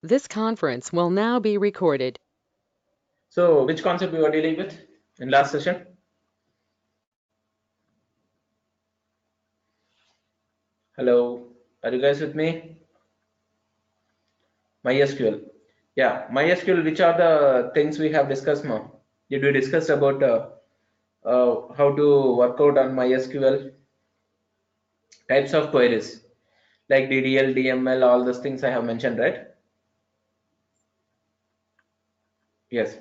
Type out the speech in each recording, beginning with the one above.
This conference will now be recorded. So which concept we were dealing with in last session? Hello, are you guys with me? MySQL. Yeah, MySQL, which are the things we have discussed now? Did we discuss about how to work out on MySQL? Types of queries like DDL, DML, all those things I have mentioned, right? Yes.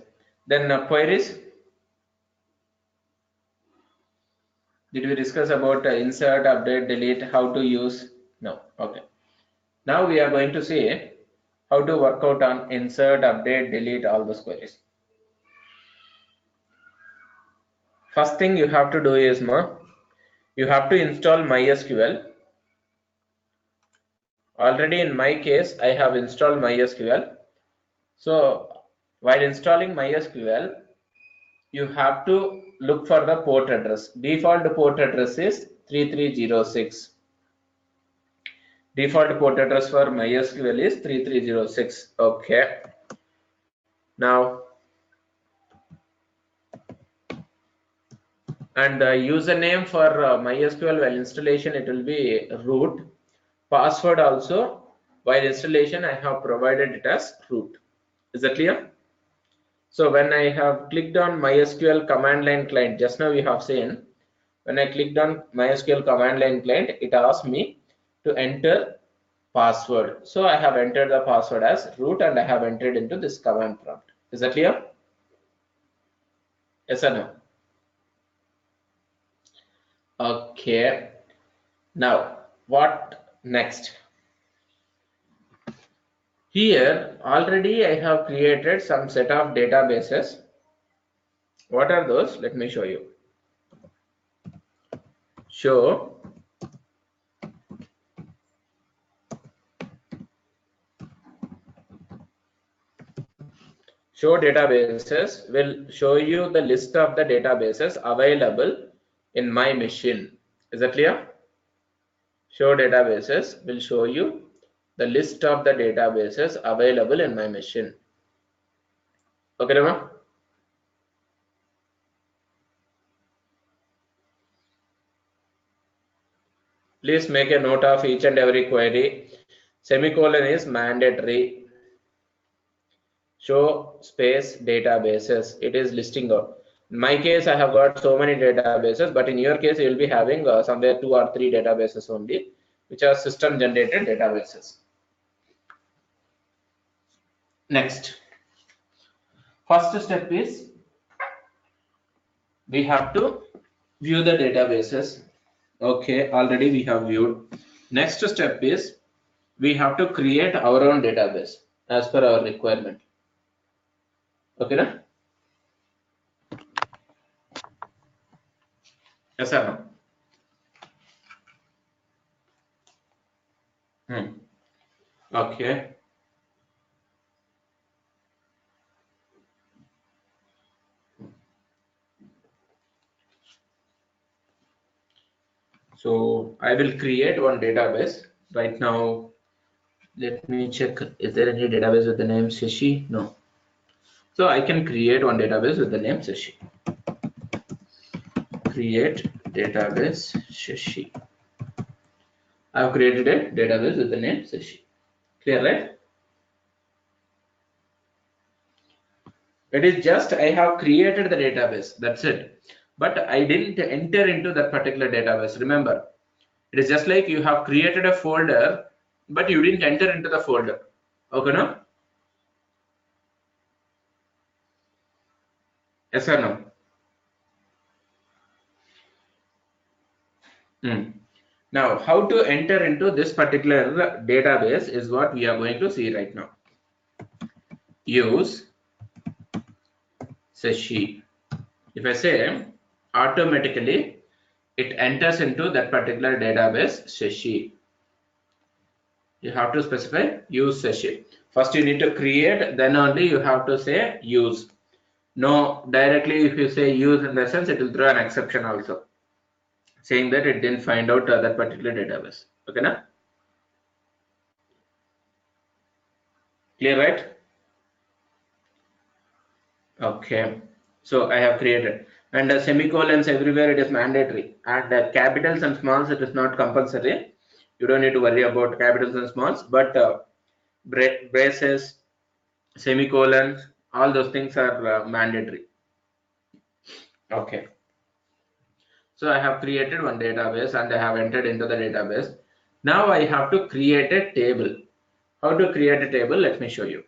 Then queries. Did we discuss about insert, update, delete, how to use? No. Okay. Now we are going to see how to work out on insert, update, delete, all those queries. First thing you have to do is you have to install MySQL. Already in my case, I have installed MySQL. So while installing MySQL, you have to look for the port address. Default port address is 3306. Default port address for MySQL is 3306. Okay. Now, and the username for MySQL while installation, it will be root. Password also, while installation, I have provided it as root. Is that clear? So when I have clicked on MySQL command line client, just now we have seen, when I clicked on MySQL command line client, it asked me to enter password. So I have entered the password as root and I have entered into this command prompt. Is that clear? Yes or no? Okay. Now, what next? Here, already I have created some set of databases. What are those? Let me show you. Show databases will show you the list of the databases available in my machine. Is that clear? Show databases will show you the list of the databases available in my machine. Okay, Rama? Please make a note of each and every query. Semicolon is mandatory. Show space databases. It is listing out. In my case, I have got so many databases, but in your case, you will be having somewhere 2 or 3 databases only, which are system generated databases. Next, first step is we have to view the databases. Okay, already we have viewed. Next step is we have to create our own database as per our requirement. Okay, na? Yes or no? Okay. So I will create one database right now. Let me check. Is there any database with the name Shashi? No. So I can create one database with the name Shashi. Create database Shashi. I have created a database with the name Shashi. Clear, right? It is just I have created the database. That's it. But I didn't enter into that particular database. Remember, it is just like you have created a folder, but you didn't enter into the folder. Okay, no? Yes or no? Now, how to enter into this particular database is what we are going to see right now. Use Sashi. If I say automatically, it enters into that particular database Sashi. You have to specify use Sashi. First, you need to create, then only you have to say use. No, directly if you say use in the sense, it will throw an exception also, saying that it didn't find out that particular database. Okay, na? Clear, right? Okay. So I have created, and semicolons everywhere it is mandatory, and capitals and smalls it is not compulsory. You don't need to worry about capitals and smalls, but braces, semicolons, all those things are mandatory. Okay. So I have created one database and I have entered into the database. Now I have to create a table. How to create a table? Let me show you.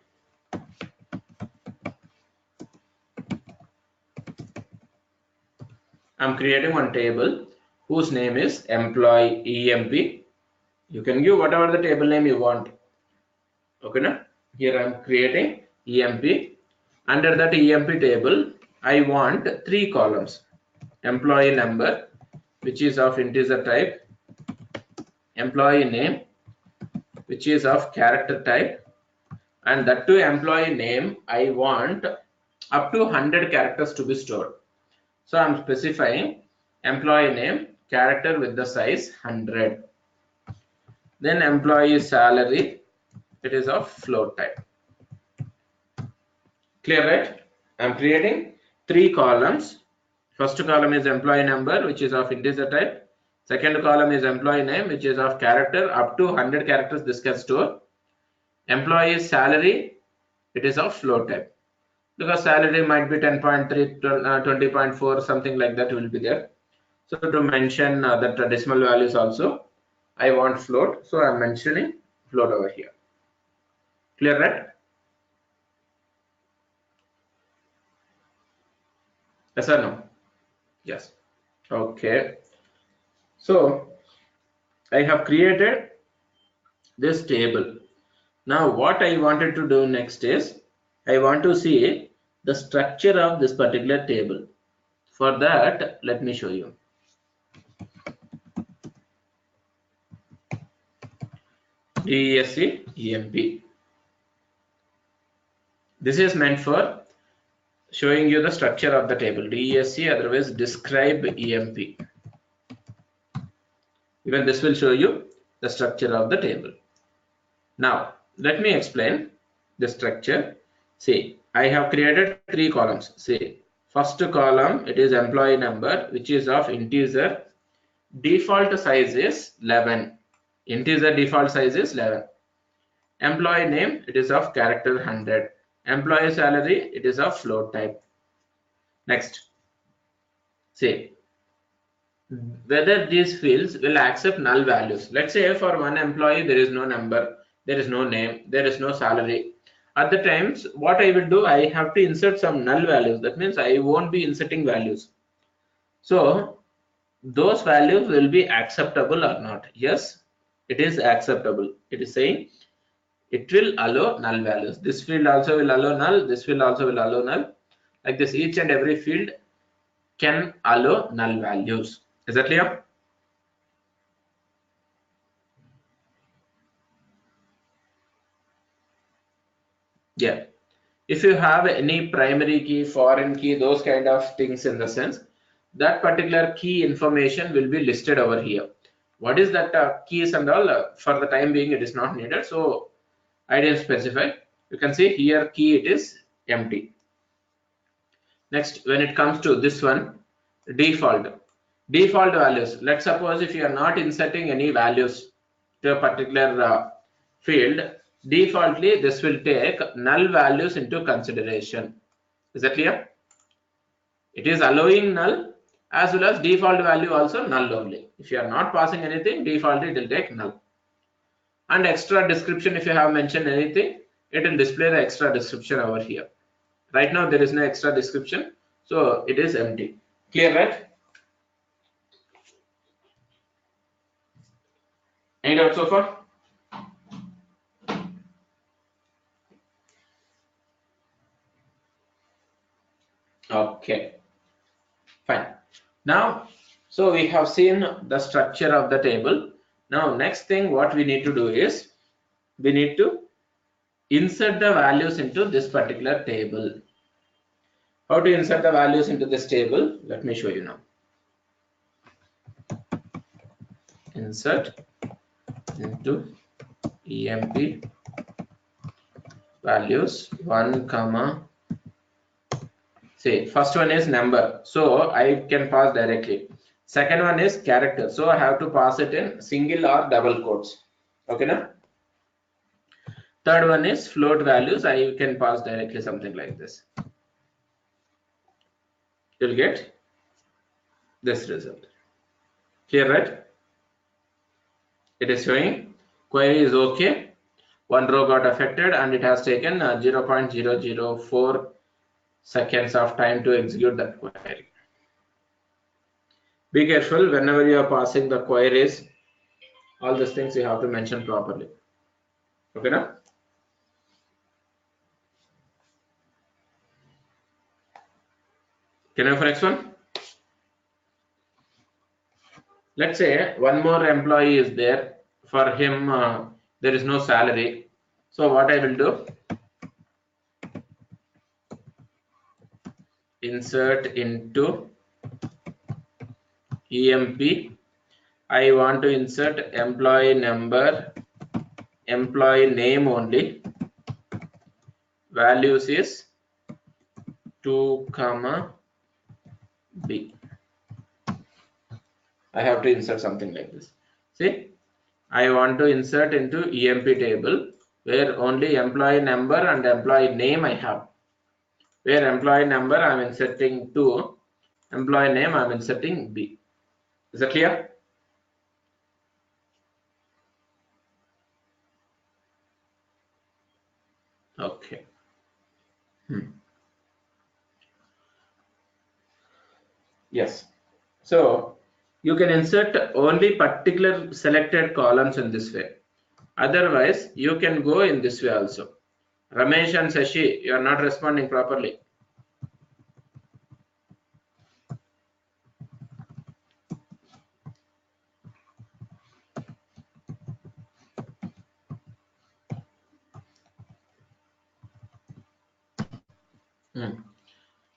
I'm creating one table whose name is employee EMP. You can give whatever the table name you want. Okay, now here I'm creating EMP. Under that EMP table, I want three columns: employee number, which is of integer type; employee name, which is of character type; and that to employee name I want up to 100 characters to be stored. So I'm specifying employee name character with the size 100. Then employee salary, it is of float type. Clear, right? I'm creating three columns. First column is employee number, which is of integer type. Second column is employee name, which is of character up to 100 characters this can store. Employee salary, it is of float type, because salary might be 10.3, 20.4, something like that will be there. So to mention that decimal values also, I want float, so I'm mentioning float over here. Clear, right? Yes or no? Yes. Okay. So I have created this table. Now what I wanted to do next is I want to see the structure of this particular table. For that, let me show you. DESC EMP. This is meant for showing you the structure of the table. DESC, otherwise describe EMP. Even this will show you the structure of the table. Now let me explain the structure. See, I have created three columns. See, first column it is employee number, which is of integer. Default size is 11. Integer default size is 11. Employee name, it is of character 100. Employee salary, it is of float type. Next, say whether these fields will accept null values. Let's say for one employee there is no number, there is no name, there is no salary. At the times, what I will do, I have to insert some null values. That means I won't be inserting values. So those values will be acceptable or not. Yes, it is acceptable. It is saying it will allow null values. This field also will allow null, this field also will allow null. Like this, each and every field can allow null values. Is that clear? Yeah. If you have any primary key, foreign key, those kind of things, in the sense that particular key information will be listed over here. What is that keys and all, for the time being it is not needed, so I didn't specify. You can see here key, it is empty. Next, when it comes to this one, default values. Let's suppose if you are not inserting any values to a particular field, defaultly this will take null values into consideration. Is that clear? It is allowing null as well as default value also null only. If you are not passing anything, defaultly it will take null. And extra description, if you have mentioned anything, it will display the extra description over here. Right now there is no extra description, so it is empty. Clear, right? Any doubt so far? Okay, fine. Now, so we have seen the structure of the table. Now next thing what we need to do is we need to insert the values into this particular table. How to insert the values into this table? Let me show you now. Insert into EMP values 1 comma, say first one is number, so I can pass directly. Second one is character, so I have to pass it in single or double quotes. Okay now. Third one is float values, I can pass directly something like this. You'll get this result. Clear, right? It is showing query is okay. One row got affected and it has taken 0.004 seconds of time to execute that query. Be careful whenever you are passing the queries, all these things you have to mention properly. Okay now? Can I have the next one? Let's say one more employee is there. For him, there is no salary. So what I will do? Insert into EMP. I want to insert employee number, employee name only. Values is 2 comma B. I have to insert something like this. See, I want to insert into EMP table where only employee number and employee name I have. Where employee number I am inserting 2, employee name I am inserting B. Is that clear? Okay. Yes. So you can insert only particular selected columns in this way. Otherwise, you can go in this way also. Ramesh and Sashi, you are not responding properly.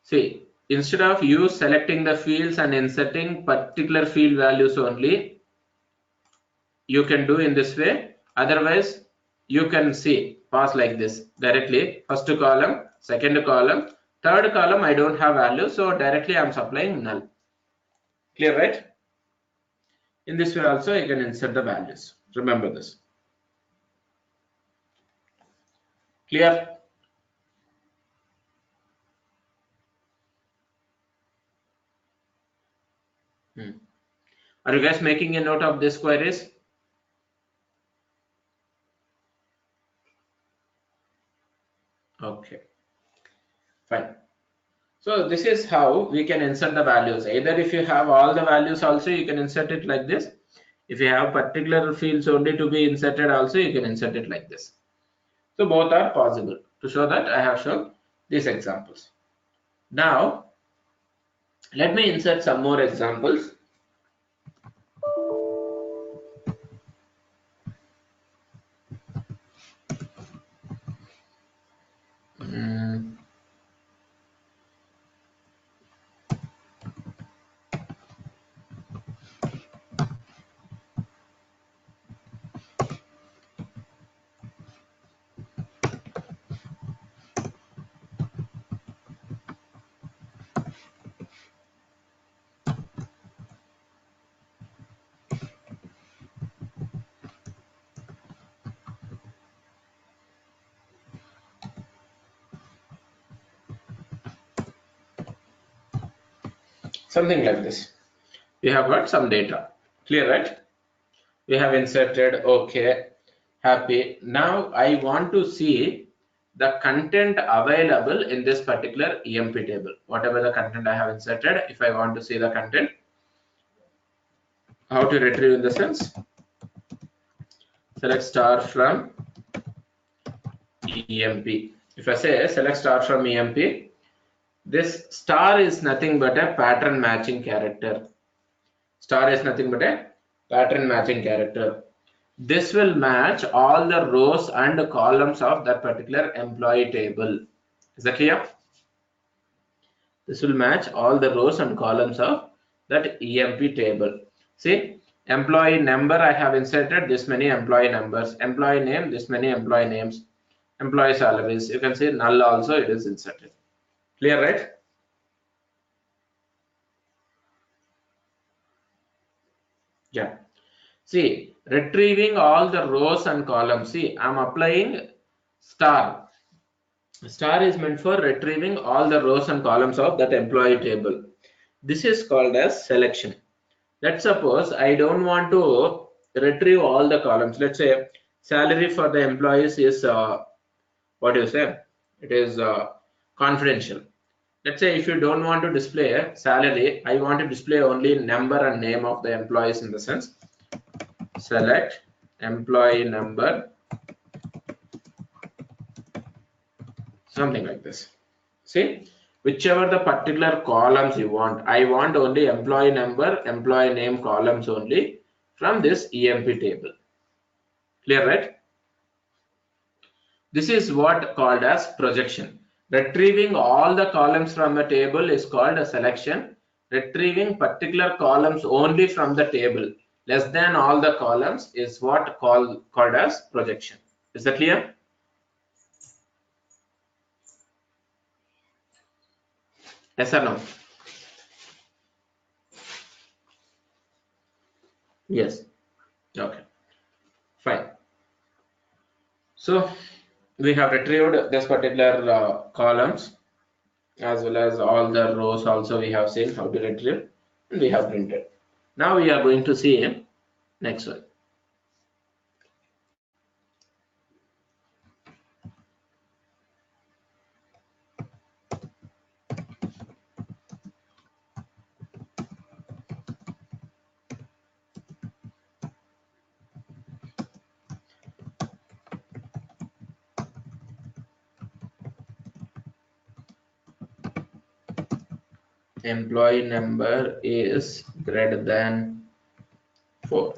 See, instead of you selecting the fields and inserting particular field values only, you can do in this way. Otherwise, you can see pass like this directly. First column, second column, third column I don't have value, so directly I am supplying null. Clear, right? In this way also you can insert the values. Remember this. Clear? Are you guys making a note of these queries? Okay, fine. So this is how we can insert the values. Either if you have all the values also, you can insert it like this. If you have particular fields only to be inserted also, you can insert it like this. So both are possible. To show that, I have shown these examples. Now, let me insert some more examples. Something like this. We have got some data. Clear, right? We have inserted, okay, happy. Now I want to see the content available in this particular EMP table. Whatever the content I have inserted, if I want to see the content, how to retrieve in the sense? Select star from EMP. If I say select star from EMP, this star is nothing but a pattern matching character. Star is nothing but a pattern matching character. This will match all the rows and columns of that particular employee table. Is that clear? This will match all the rows and columns of that EMP table. See, employee number I have inserted this many employee numbers, employee name this many employee names, employee salaries. You can see null also it is inserted. Clear, right? Yeah. See, retrieving all the rows and columns. See, I'm applying star. Star is meant for retrieving all the rows and columns of that employee table. This is called as selection. Let's suppose I don't want to retrieve all the columns. Let's say salary for the employees is what do you say? It is confidential. Let's say if you don't want to display salary, I want to display only number and name of the employees in the sense select employee number, something like this. See, whichever the particular columns you want, I want only employee number, employee name columns only from this EMP table. Clear, right? This is what called as projection. Retrieving all the columns from a table is called a selection. Retrieving particular columns only from the table, less than all the columns, is what called as projection. Is that clear? Yes or no? Yes. Okay. Fine. So we have retrieved this particular columns as well as all the rows also we have seen how to retrieve and we have printed. Now we are going to see next one. Employee number is greater than 4.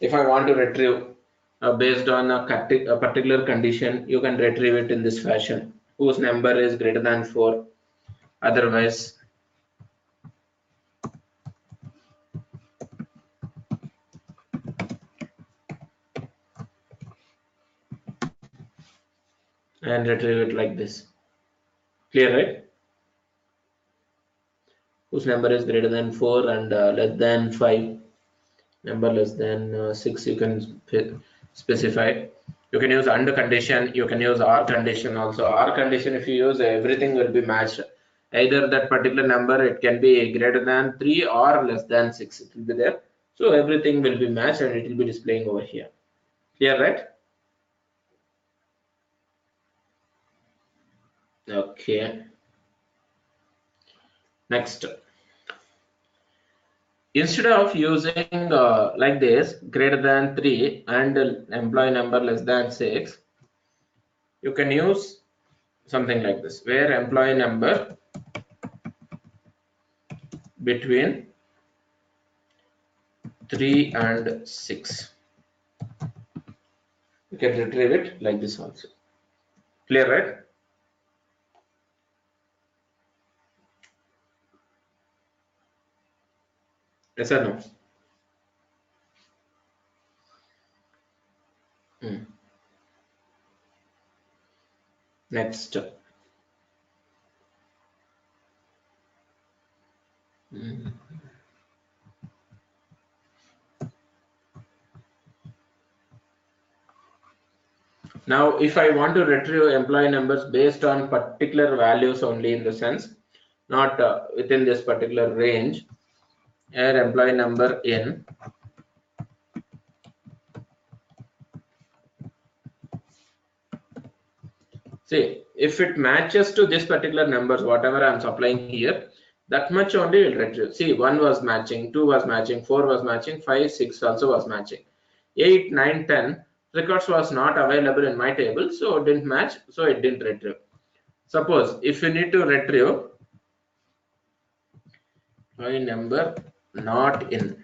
If I want to retrieve based on a particular condition, you can retrieve it in this fashion, whose number is greater than 4. Otherwise, and retrieve it like this. Clear, right? Whose number is greater than 4 and less than 5. Number less than 6 you can specify. You can use under condition, you can use or condition also. Or condition, if you use, everything will be matched. Either that particular number, it can be greater than 3 or less than 6, it will be there. So everything will be matched and it will be displaying over here. Clear, right? Okay. Next, instead of using like this greater than 3 and employee number less than 6, you can use something like this, where employee number between 3 and 6. You can retrieve it like this also. Clear, right? Yes or no? Hmm. Next. Hmm. Now, if I want to retrieve employee numbers based on particular values only, in the sense, not within this particular range, here employee number in, see, if it matches to this particular numbers, whatever I'm supplying here, that much only will retrieve. See, 1 was matching, 2 was matching, 4 was matching, 5, 6 also was matching. 8, 9, 10 records was not available in my table, so it didn't match, so it didn't retrieve. Suppose if you need to retrieve my number not in,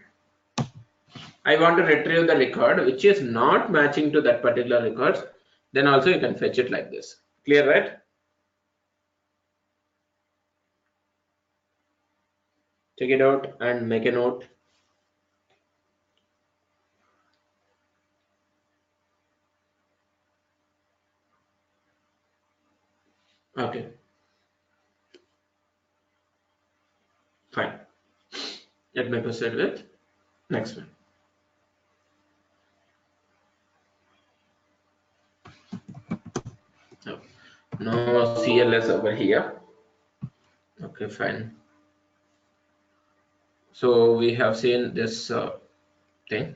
I want to retrieve the record which is not matching to that particular records, then also you can fetch it like this. Clear, right? Check it out and make a note. Okay, fine. Let me proceed with next one. So, no CLS over here. Okay, fine. So we have seen this thing.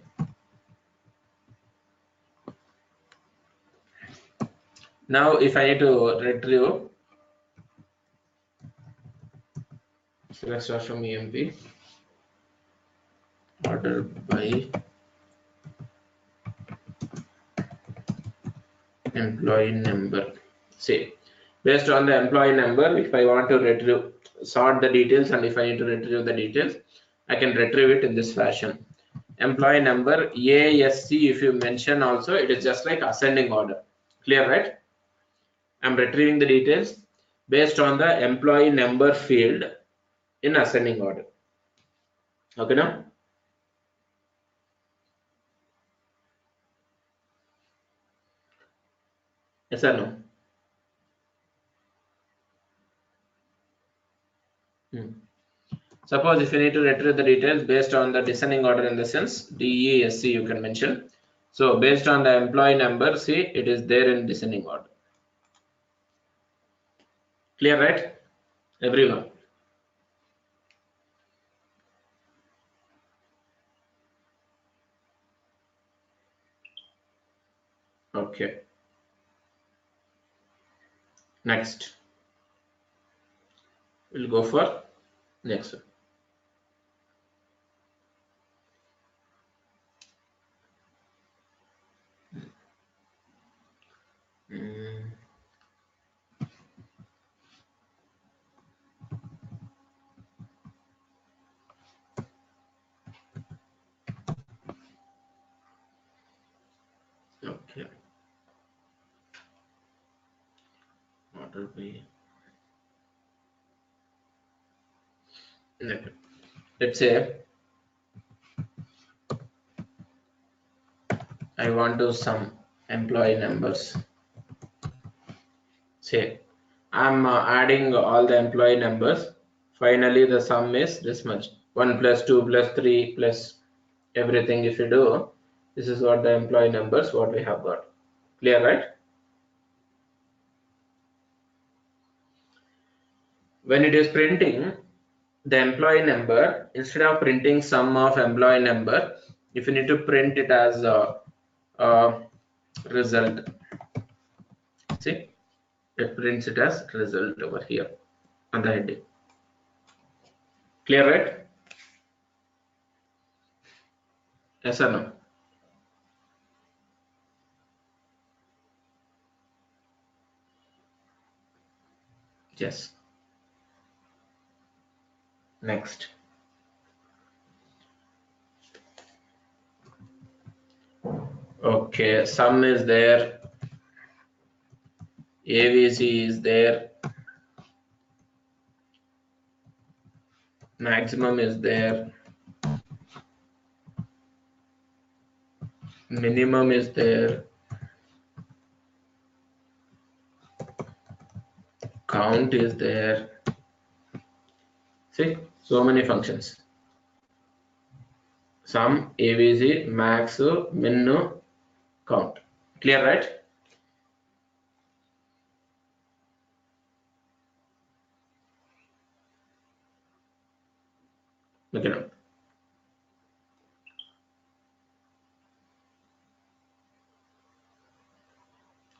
Now, if I need to retrieve, select start from EMP, order by employee number. Say, based on the employee number, if I want to retrieve, sort the details, and if I need to retrieve the details, I can retrieve it in this fashion. Employee number ASC, if you mention also, it is just like ascending order. Clear, right? I'm retrieving the details based on the employee number field in ascending order. Okay, now? Yes or no? Hmm. Suppose if you need to retrieve the details based on the descending order, in the sense DESC you can mention. So based on the employee number, see, it is there in descending order. Clear, right? Everyone. Okay. Next. We'll go for next one. Mm, okay. Order by. Let's say I want to sum employee numbers. Say I'm adding all the employee numbers. Finally, the sum is this much: 1 plus 2 plus 3 plus everything. If you do, this is what the employee numbers what we have got. Clear, right? When it is printing the employee number, instead of printing sum of employee number, if you need to print it as a result, see, it prints it as result over here on the heading. Clear, right? Yes or no? Yes. Next. Okay, sum is there, AVC is there, maximum is there, minimum is there, count is there. See, so many functions. Sum, AVC, max, min, count. Clear, right? Look it up.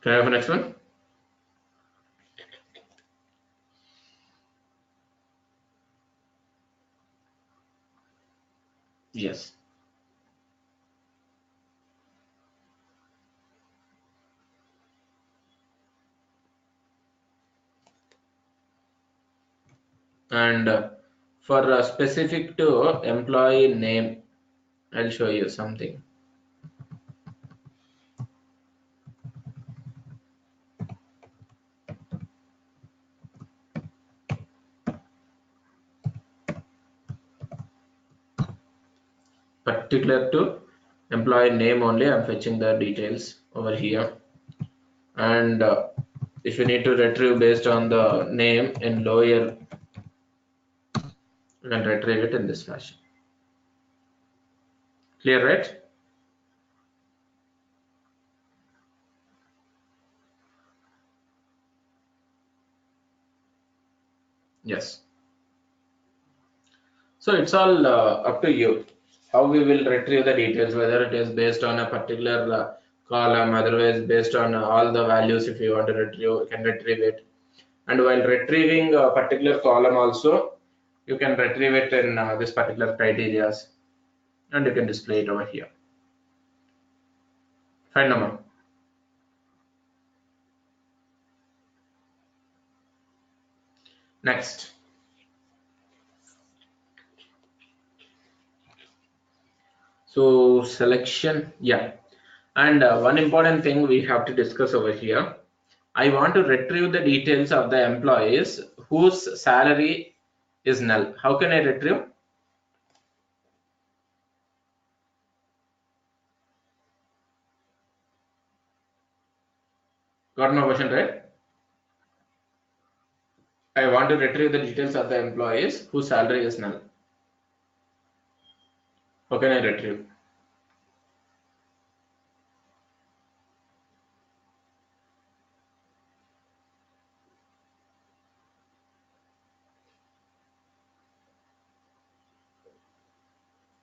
Can I have the next one? Yes. And for specific to employee name, I'll show you something. Particular to employee name only, I'm fetching the details over here. And If you need to retrieve based on the name in lower, you can retrieve it in this fashion. Clear, right? Yes. So it's all up to you how we will retrieve the details, whether it is based on a particular column, otherwise based on all the values. If you want to retrieve, you can retrieve it. And while retrieving a particular column also, you can retrieve it in this particular criterias, and you can display it over here. Fine, Nama. Next. So selection, yeah. And one important thing we have to discuss over here. I want to retrieve the details of the employees whose salary is null. How can I retrieve? Got my question right? I want to retrieve the details of the employees whose salary is null. How can I retrieve?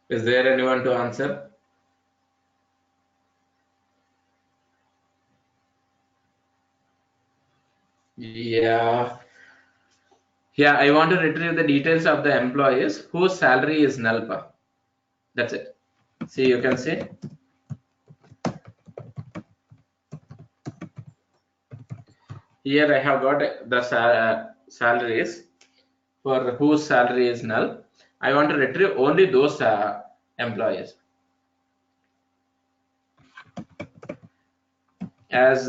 Is there anyone to answer? Yeah. Yeah, I want to retrieve the details of the employees whose salary is null. That's it. See, you can see here I have got the salaries for whose salary is null. I want to retrieve only those employees. As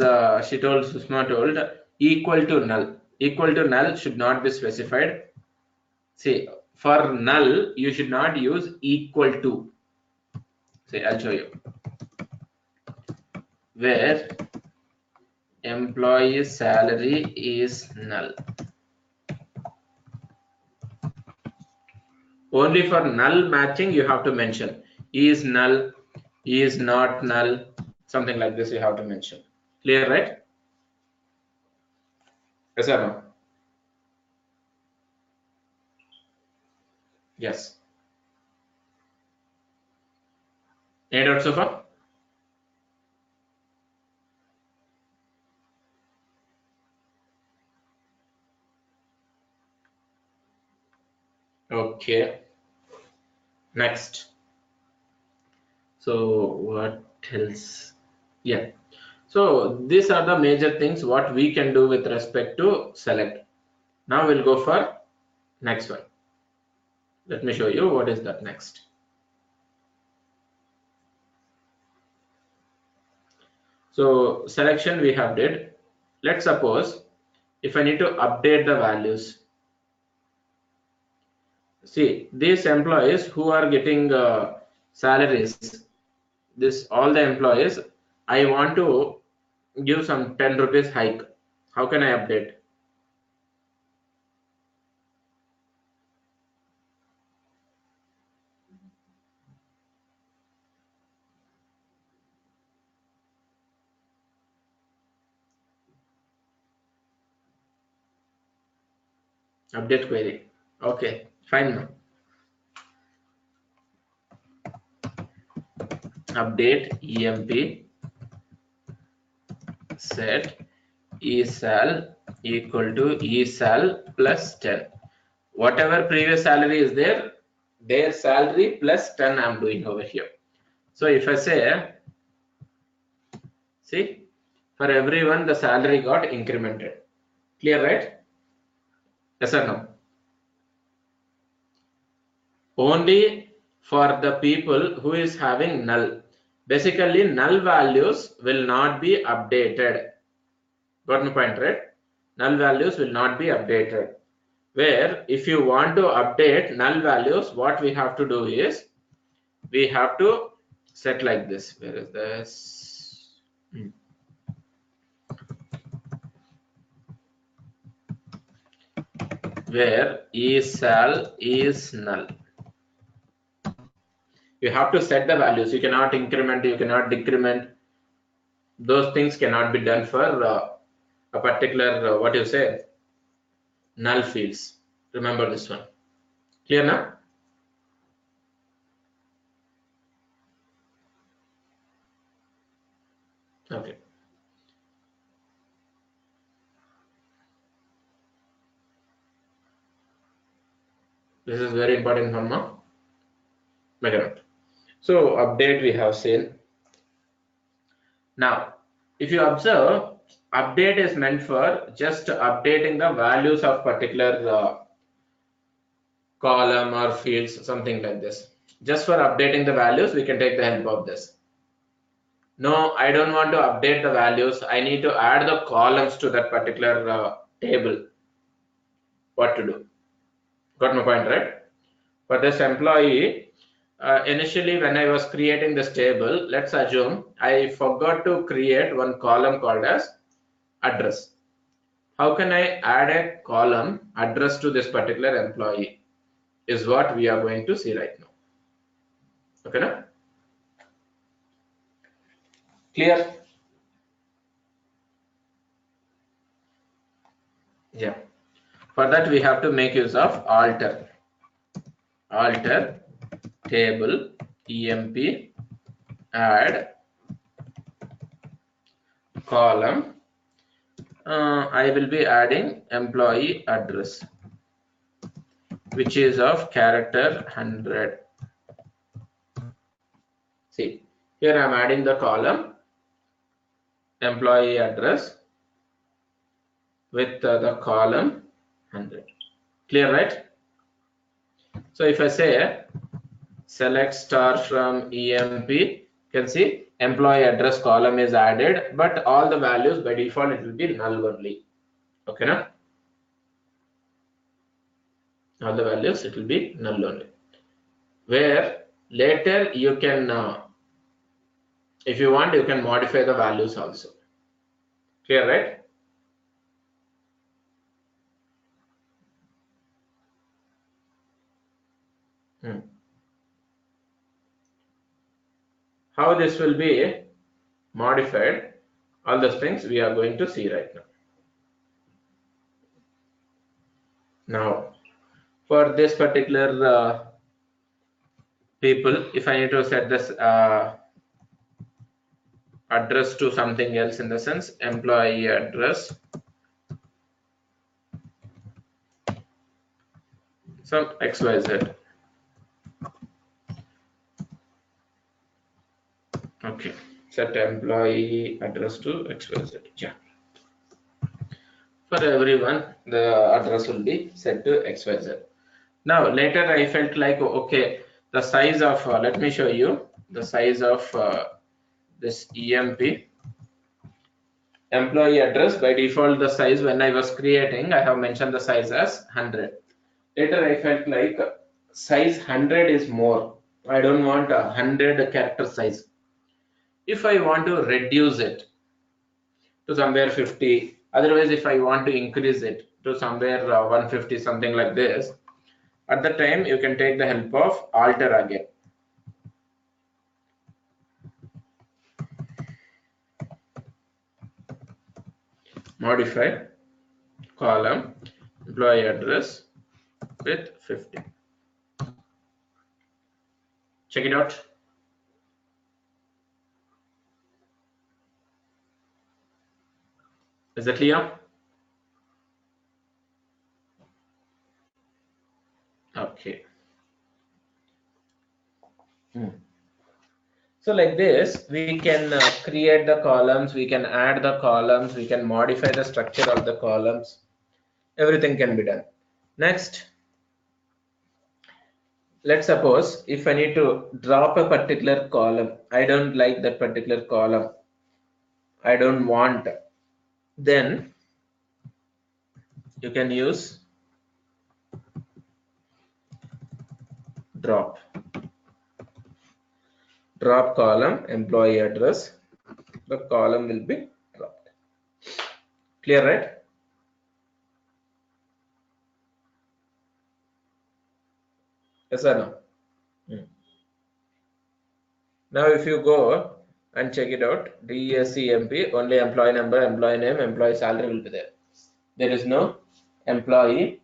she told, Susma told, equal to null. Equal to null should not be specified. See, for null, you should not use equal to. See, I'll show you. Where employee salary is null. Only for null matching, you have to mention is null, is not null, something like this you have to mention. Clear, right? Yes or no? Yes. Any doubts so far? Okay. Next. So what else? Yeah. So these are the major things what we can do with respect to select. Now we'll go for next one. Let me show you what is that next. So selection we have did. Let's suppose if I need to update the values. See, these employees who are getting salaries, this all the employees, I want to give some 10 rupees hike. How can I update? Update query. Okay, fine now. Update emp set esal equal to esal plus 10. Whatever previous salary is there, their salary plus 10 I'm doing over here. So if I say, see, for everyone the salary got incremented. Clear, right? Yes or no? Only for the people who is having null. Basically, null values will not be updated. Got my point, right? Null values will not be updated. Where if you want to update null values, what we have to do is we have to set like this. Where is this? where is_sal is null. You have to set the values. You cannot increment, you cannot decrement. Those things cannot be done for a particular, what you say, null fields. Remember this one. Clear now? Okay. This is very important from now. Measurement. So update we have seen. Now, if you observe, update is meant for just updating the values of particular column or fields, something like this. Just for updating the values, we can take the help of this. No, I don't want to update the values. I need to add the columns to that particular table. What to do? Got my point, right? For this employee, initially when I was creating this table, let's assume I forgot to create one column called as address. How can I add a column address to this particular employee is what we are going to see right now. Okay, now? Clear? Yeah. For that we have to make use of alter table emp add column. I will be adding employee address, which is of character 100. See, here I am adding the column employee address with the column 100. Clear, right? So if I say select star from emp, you can see employee address column is added, but all the values by default it will be null only. Okay, now all the values it will be null only. Where later you can, if you want, you can modify the values also. Clear, right? How this will be modified, all those things we are going to see right now. Now, for this particular people, if I need to set this address to something else, in the sense employee address, some XYZ. Okay, set employee address to XYZ. Yeah. For everyone, the address will be set to XYZ. Now, later I felt like, okay, the size of, let me show you the size of this EMP employee address. By default, the size when I was creating, I have mentioned the size as 100. Later, I felt like size 100 is more. I don't want a 100 character size. If I want to reduce it to somewhere 50, otherwise, if I want to increase it to somewhere 150, something like this, at the time you can take the help of alter again. Modify column employee address with 50. Check it out. Is that clear? Okay. So like this, we can create the columns, we can add the columns, we can modify the structure of the columns. Everything can be done. Next, let's suppose if I need to drop a particular column, I don't like that particular column, I don't want, then you can use drop column employee address. The column will be dropped. Clear, right? Yes or no? Hmm. Now if you go and check it out, DESCMP, only employee number, employee name, employee salary will be there. There is no employee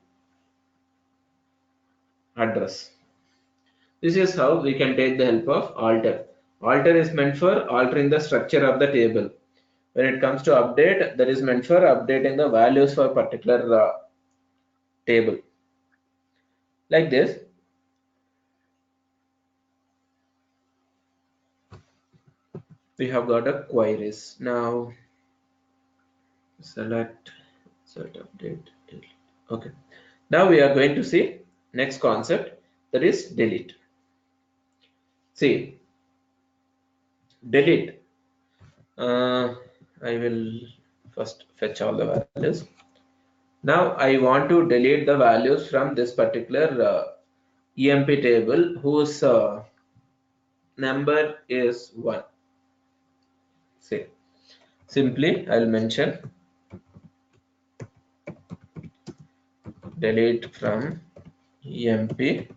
address. This is how we can take the help of alter. Alter is meant for altering the structure of the table. When it comes to update, that is meant for updating the values for a particular table. Like this, we have got a queries. Now select, set update, delete. Okay. Now we are going to see next concept, that is delete. See, delete. I will first fetch all the values. Now I want to delete the values from this particular EMP table whose number is 1. See, simply I'll mention delete from EMP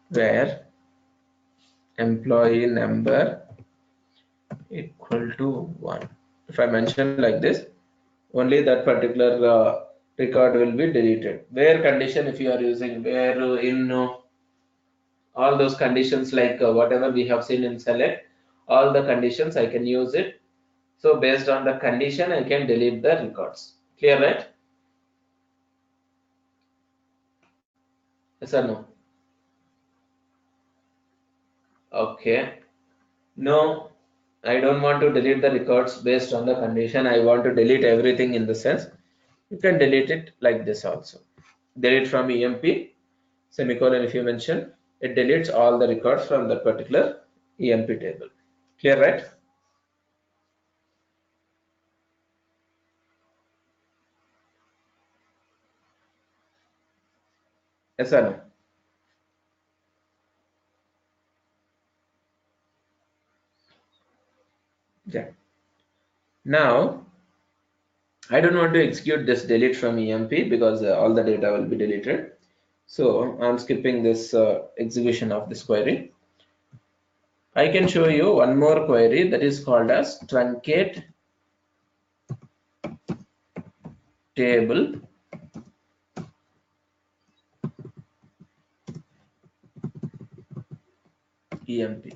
where employee number equal to 1. If I mention like this, only that particular record will be deleted. Where condition, if you are using, where in all those conditions, like whatever we have seen in select, all the conditions I can use it. So based on the condition I can delete the records. Clear, right? Yes or no? Okay. No, I don't want to delete the records based on the condition. I want to delete everything. In the sense, you can delete it like this also. Delete from EMP, semicolon, if you mention, it deletes all the records from that particular EMP table. Clear, right? Yes or no? Yeah. Now, I don't want to execute this delete from EMP because all the data will be deleted. So I'm skipping this execution of this query. I can show you one more query that is called as truncate table EMP.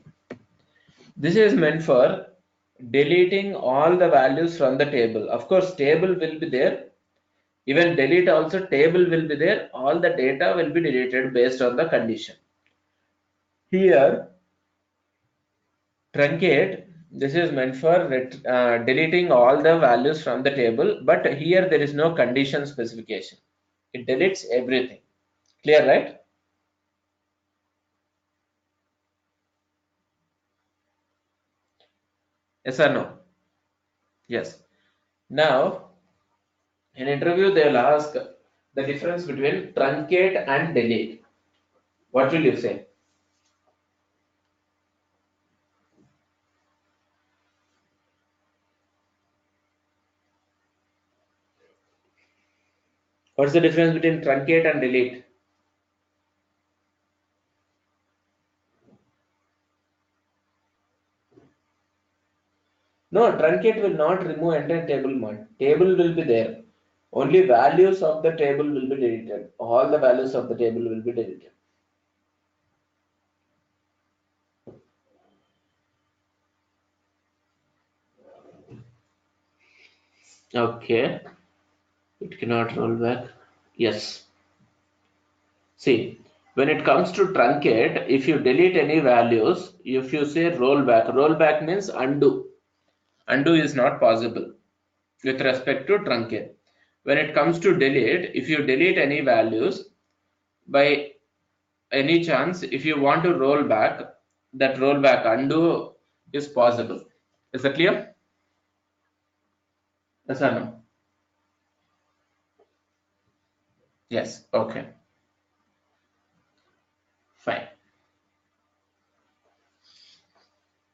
This is meant for deleting all the values from the table. Of course, table will be there. Even delete also, table will be there. All the data will be deleted based on the condition. Here, truncate, this is meant for deleting all the values from the table, but here there is no condition specification. It deletes everything. Clear, right? Yes or no? Yes. Now, in interview, they will ask the difference between truncate and delete. What will you say? What's the difference between truncate and delete? No, truncate will not remove entire table mod. Table will be there. Only values of the table will be deleted. All the values of the table will be deleted. Okay. It cannot roll back. Yes. See, when it comes to truncate, if you delete any values, if you say roll back means undo. Undo is not possible with respect to truncate. When it comes to delete, if you delete any values, by any chance, if you want to roll back, that rollback undo is possible. Is that clear? Yes or no? Yes. Okay. Fine.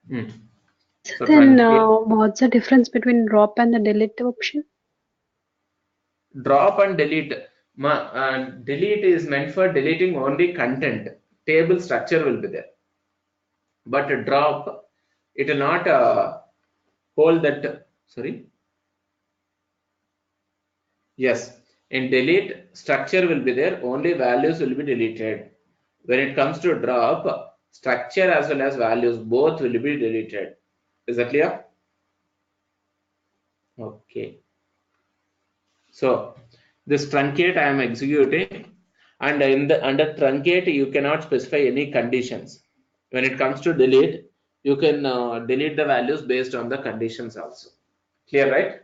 Hmm. So Then truncate, what's the difference between drop and the delete option? drop and delete. Delete is meant for deleting only content. Table structure will be there, but drop, it will not hold that. Sorry. Yes, in delete, structure will be there, only values will be deleted. When it comes to drop, structure as well as values both will be deleted. Is that clear? Okay. So this truncate I am executing, and in the under truncate you cannot specify any conditions. When it comes to delete, you can delete the values based on the conditions also. Clear, right?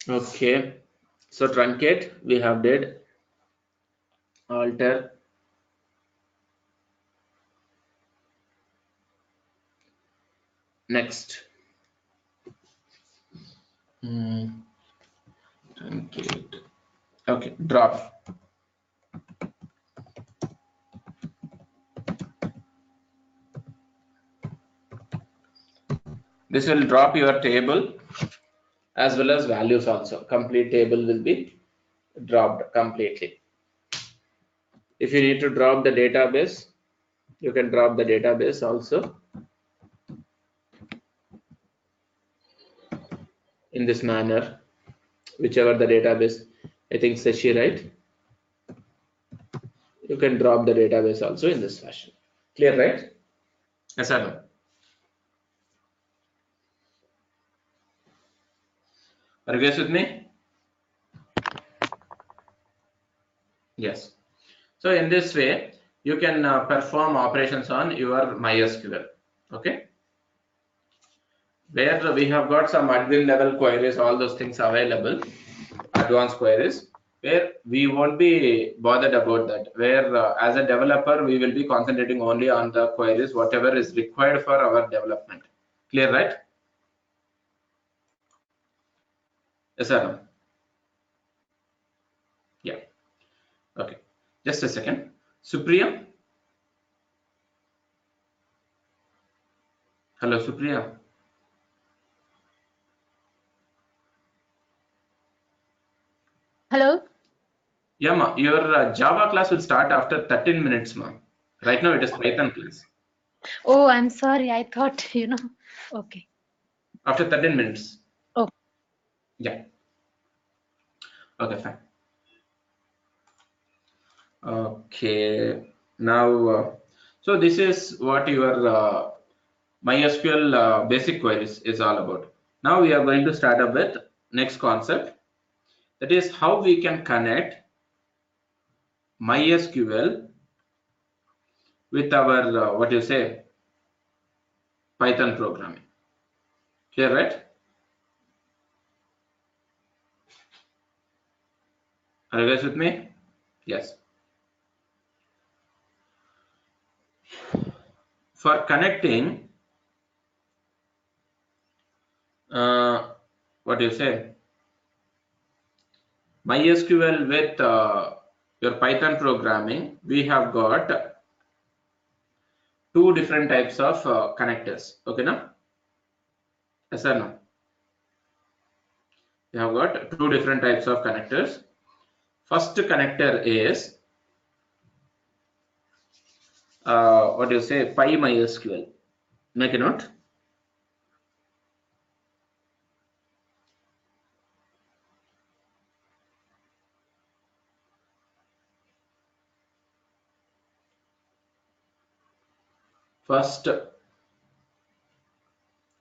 Okay. So truncate we have did, alter, next. Hmm. Truncate. Okay, drop. This will drop your table as well as values also. Complete table will be dropped completely. If you need to drop the database, you can drop the database also in this manner, whichever the database. I think Sashi, right? You can drop the database also in this fashion. Clear, right? Yes or no? Are you guys with me? Yes. So in this way, you can perform operations on your MySQL. Okay. Where we have got some admin level queries, all those things available, advanced queries, where we won't be bothered about that. Where as a developer, we will be concentrating only on the queries, whatever is required for our development. Clear, right? Yes or no? Yeah. Okay. Just a second. Supriya. Hello, Supriya. Hello? Yeah, ma. Your Java class will start after 13 minutes, ma. Right now it is Python class. Oh, I'm sorry. I thought, Okay. After 13 minutes. Oh, Yeah. Okay, fine. Okay. Now, so this is what your MySQL basic queries is all about. Now we are going to start up with next concept. That is how we can connect MySQL with our what you say Python programming. Clear, right? Are you guys with me? Yes. For connecting, what do you say, MySQL with your Python programming, we have got two different types of connectors. Okay, now? Yes or no? We have got two different types of connectors. First connector is what do you say, PyMySQL. Make a note. First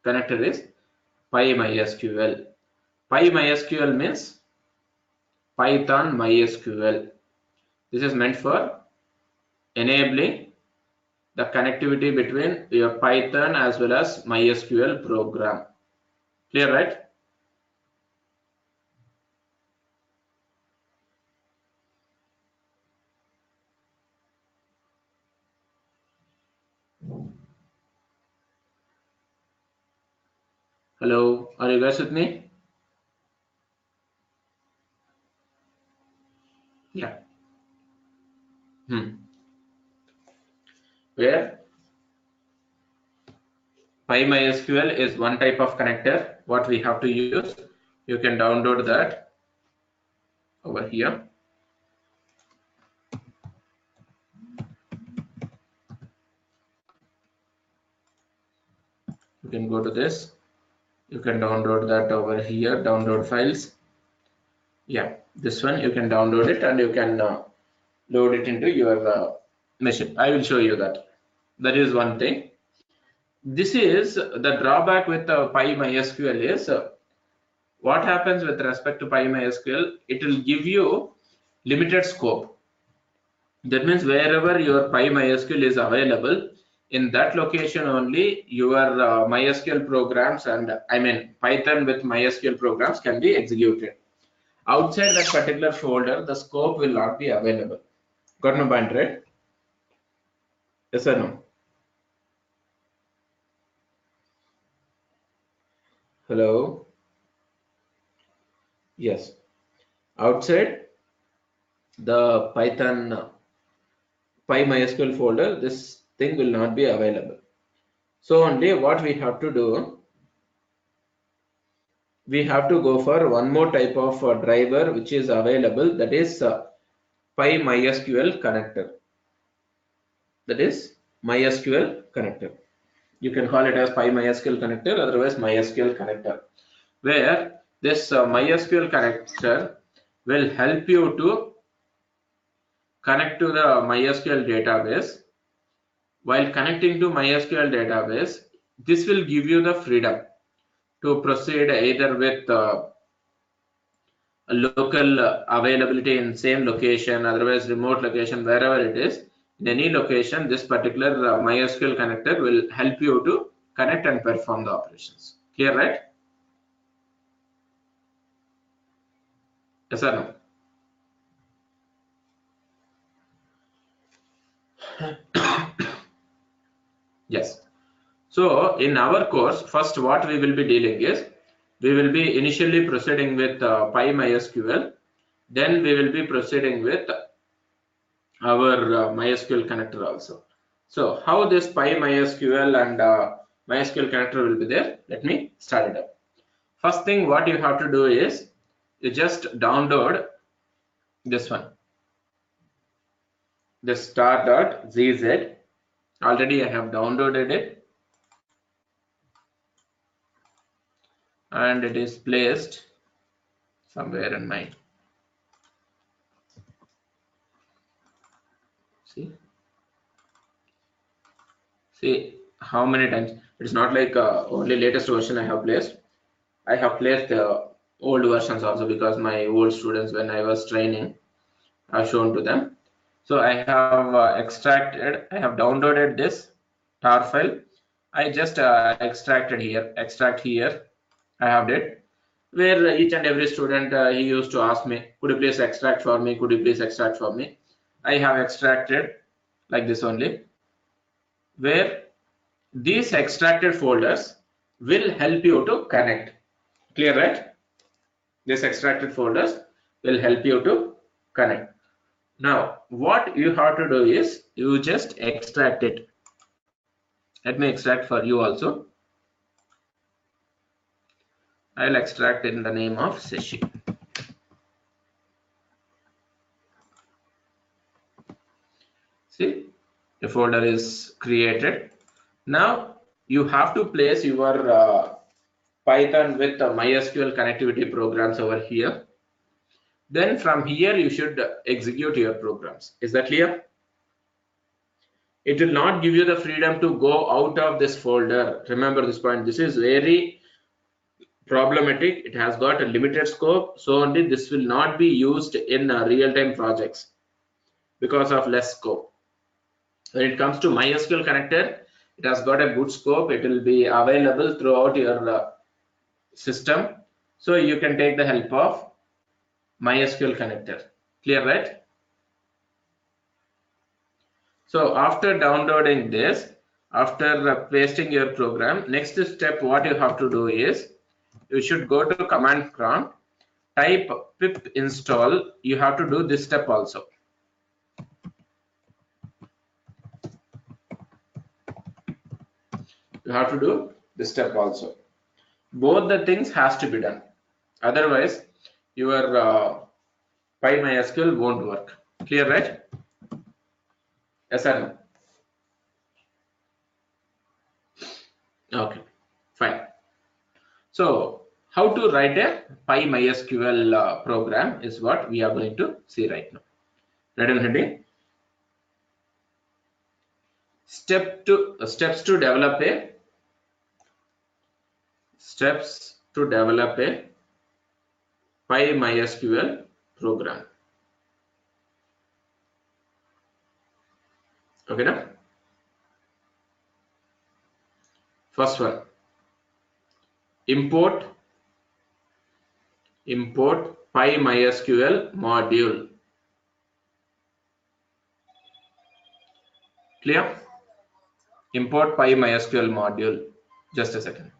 connector is PyMySQL. PyMySQL means Python MySQL. This is meant for enabling the connectivity between your Python as well as MySQL program. Clear, right? Hello, are you guys with me? Yeah. Hmm. Where PyMySQL is one type of connector what we have to use. You can download that over here. You can go to this. You can download that over here. Download files. Yeah, this one you can download it and you can load it into your machine. I will show you that. That is one thing. This is the drawback with PyMySQL is what happens with respect to PyMySQL. It will give you limited scope. That means wherever your PyMySQL is available, in that location only your MySQL programs and I mean Python with MySQL programs can be executed. Outside that particular folder, the scope will not be available. Got my point, right? Yes or no? Hello? Yes. Outside the Python PyMySQL folder, this thing will not be available. So only what we have to do, we have to go for one more type of driver which is available, that is PyMySQL connector. That is MySQL connector. You can call it as PyMySQL connector, otherwise MySQL connector, where this MySQL connector will help you to connect to the MySQL database. While connecting to MySQL database, this will give you the freedom to proceed either with a local availability in same location, otherwise remote location, wherever it is. In any location, this particular MySQL connector will help you to connect and perform the operations. Clear, right? Yes or no? Yes. So in our course, first what we will be dealing is, we will be initially proceeding with PyMySQL, then we will be proceeding with our MySQL connector also. So how this PyMySQL and MySQL connector will be there? Let me start it up. First thing what you have to do is, you just download this one, the star.zz. Already I have downloaded it and it is placed somewhere in my, see how many times. It's not like only latest version I have placed. I have placed old versions also, because my old students, when I was training, I've shown to them. So I have I have downloaded this tar file. I just extract here. I have it, where each and every student he used to ask me, could you please extract for me? Could you please extract for me? I have extracted like this only, where these extracted folders will help you to connect. Clear, right? These extracted folders will help you to connect. Now, what you have to do is, you just extract it. Let me extract for you also. I'll extract in the name of session. See, the folder is created. Now, you have to place your Python with MySQL connectivity programs over here. Then from here, you should execute your programs. Is that clear? It will not give you the freedom to go out of this folder. Remember this point. This is very problematic. It has got a limited scope, so only this will not be used in real-time projects because of less scope. When it comes to MySQL connector, it has got a good scope. It will be available throughout your system, so you can take the help of MySQL connector. Clear, right? So after downloading this, after pasting your program, next step what you have to do is, you should go to command prompt, type pip install. You have to do this step also. You have to do this step also. Both the things has to be done. Otherwise, your PyMySQL won't work. Clear, right? Yes or no? Okay, fine. So, how to write a PyMySQL program is what we are going to see right now. Right on heading. Steps to develop a PyMySQL program. Okay, now first one, import PyMySQL module. Clear? Import PyMySQL module. Just a second.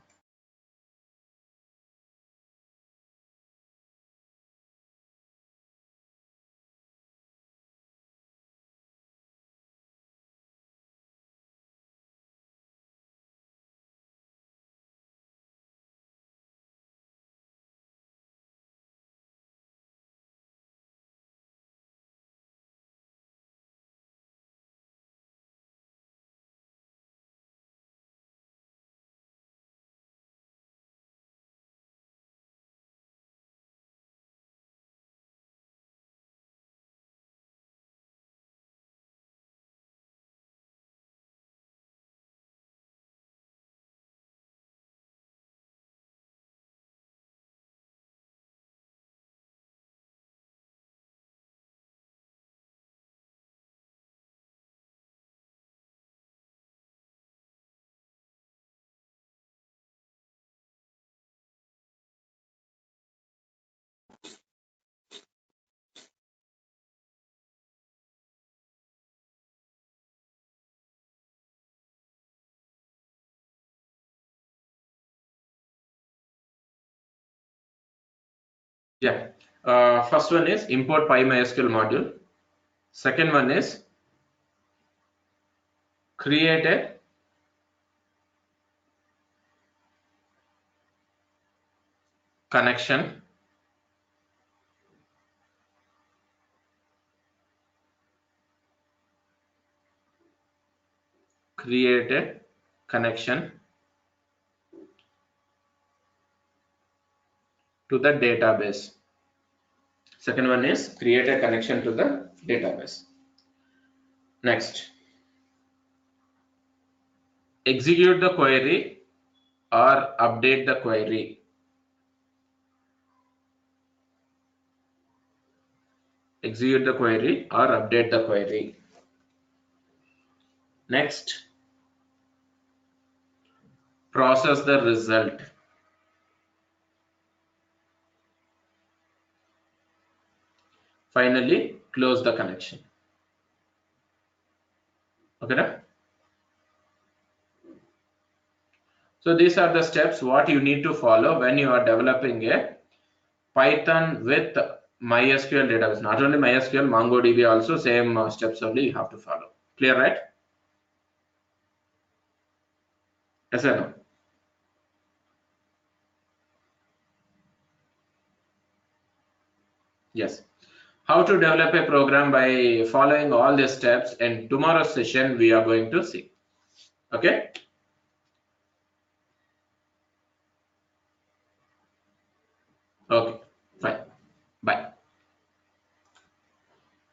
Yeah. First one is import PyMySQL module. Second one is create a connection create a connection to the database. Second one is create a connection to the database. Next, execute the query or update the query. Execute the query or update the query. Next, process the result. Finally, close the connection. Okay, now? So these are the steps what you need to follow when you are developing a Python with MySQL database. Not only MySQL, MongoDB also same steps only you have to follow. Clear, right? Yes or no? Yes. How to develop a program by following all these steps, and tomorrow's session we are going to see. Okay? Okay.